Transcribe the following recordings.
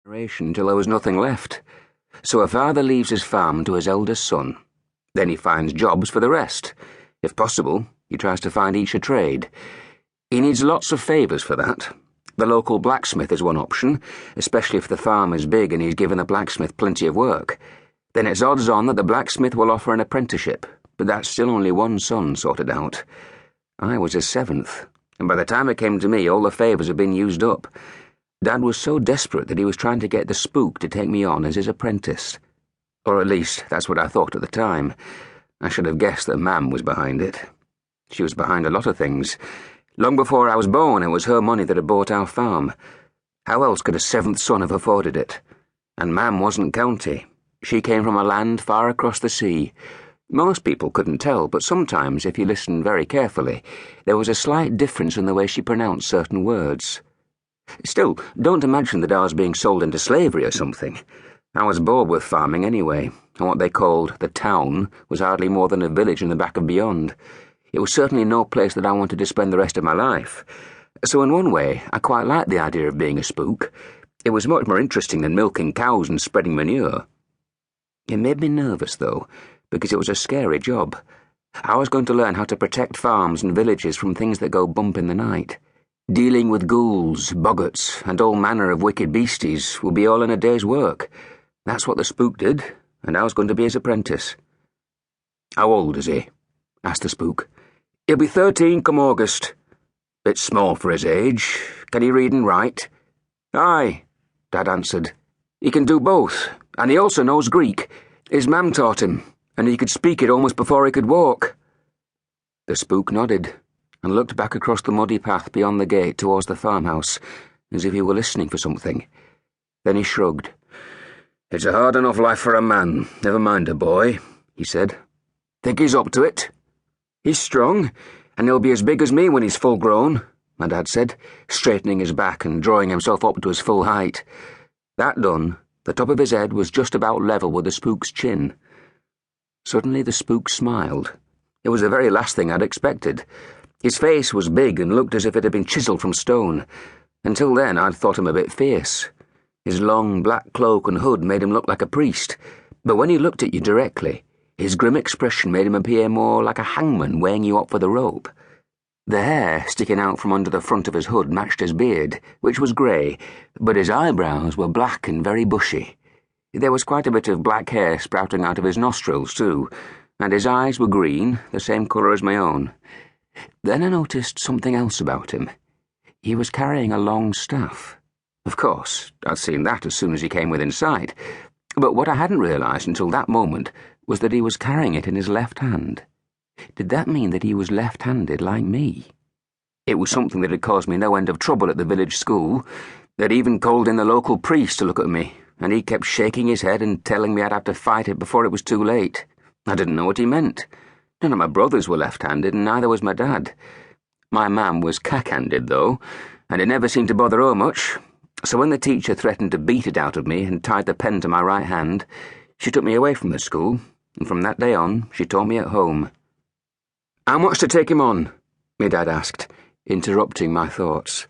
till there was nothing left. So a father leaves his farm to his eldest son. Then he finds jobs for the rest. If possible, he tries to find each a trade. He needs lots of favours for that. The local blacksmith is one option, especially if the farm is big and he's given the blacksmith plenty of work. Then it's odds on that the blacksmith will offer an apprenticeship, but that's still only one son sorted out. I was his seventh, and by the time it came to me, all the favours had been used up. Dad was so desperate that he was trying to get the Spook to take me on as his apprentice. Or at least, that's what I thought at the time. I should have guessed that Mam was behind it. She was behind a lot of things. Long before I was born, it was her money that had bought our farm. How else could a seventh son have afforded it? And Mam wasn't county. She came from a land far across the sea. Most people couldn't tell, but sometimes, if you listened very carefully, there was a slight difference in the way she pronounced certain words. Still, don't imagine that I was being sold into slavery or something. I was bored with farming anyway, and what they called the town was hardly more than a village in the back of beyond. It was certainly no place that I wanted to spend the rest of my life. So in one way, I quite liked the idea of being a spook. It was much more interesting than milking cows and spreading manure. It made me nervous, though, because it was a scary job. I was going to learn how to protect farms and villages from things that go bump in the night. Dealing with ghouls, boggarts, and all manner of wicked beasties would be all in a day's work. That's what the Spook did, and I was going to be his apprentice. "How old is he?" asked the Spook. "He'll be 13 come August. Bit small for his age. Can he read and write?" "Aye," Dad answered. "He can do both, and he also knows Greek. His mam taught him, and he could speak it almost before he could walk." The Spook nodded and looked back across the muddy path beyond the gate towards the farmhouse, as if he were listening for something. Then he shrugged. "It's a hard enough life for a man, never mind a boy," he said. "Think he's up to it?" "He's strong, and he'll be as big as me when he's full grown," my dad said, straightening his back and drawing himself up to his full height. That done, the top of his head was just about level with the Spook's chin. Suddenly the Spook smiled. It was the very last thing I'd expected. His face was big and looked as if it had been chiselled from stone. Until then, I'd thought him a bit fierce. His long black cloak and hood made him look like a priest, but when he looked at you directly, his grim expression made him appear more like a hangman weighing you up for the rope. The hair sticking out from under the front of his hood matched his beard, which was grey, but his eyebrows were black and very bushy. There was quite a bit of black hair sprouting out of his nostrils, too, and his eyes were green, the same colour as my own. Then I noticed something else about him. He was carrying a long staff. Of course, I'd seen that as soon as he came within sight, but what I hadn't realised until that moment was that he was carrying it in his left hand. Did that mean that he was left-handed like me? It was something that had caused me no end of trouble at the village school. They'd even called in the local priest to look at me, and he kept shaking his head and telling me I'd have to fight it before it was too late. I didn't know what he meant. None of my brothers were left-handed, and neither was my dad. My mam was cack-handed, though, and it never seemed to bother her much. So when the teacher threatened to beat it out of me and tied the pen to my right hand, she took me away from the school, and from that day on, she taught me at home. "How much to take him on?" my dad asked, interrupting my thoughts.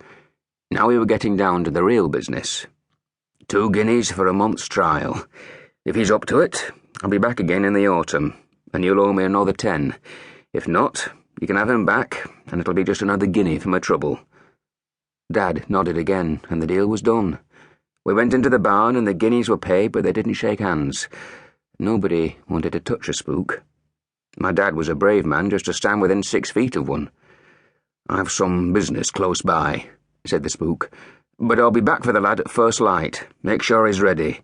Now we were getting down to the real business. 2 guineas for a month's trial. If he's up to it, I'll be back again in the autumn, and you'll owe me another 10. If not, you can have him back, and it'll be just another guinea for my trouble. Dad nodded again, and the deal was done. We went into the barn, and the guineas were paid, but they didn't shake hands. Nobody wanted to touch a Spook. My dad was a brave man just to stand within 6 feet of one. "I've some business close by," said the Spook, "but I'll be back for the lad at first light. Make sure he's ready.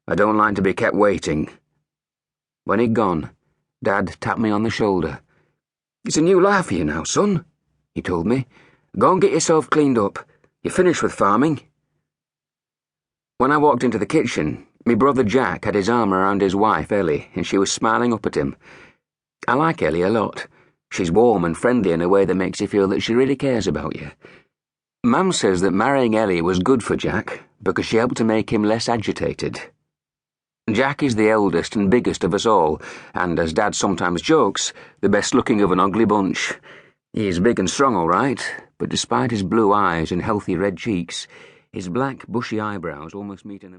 I don't like to be kept waiting." When he'd gone, Dad tapped me on the shoulder. "It's a new life for you now, son," he told me. "Go and get yourself cleaned up. You're finished with farming." When I walked into the kitchen, my brother Jack had his arm around his wife, Ellie, and she was smiling up at him. I like Ellie a lot. She's warm and friendly in a way that makes you feel that she really cares about you. Mam says that marrying Ellie was good for Jack because she helped to make him less agitated. Jack is the eldest and biggest of us all, and as Dad sometimes jokes, the best-looking of an ugly bunch. He's big and strong, all right, but despite his blue eyes and healthy red cheeks, his black, bushy eyebrows almost meet in the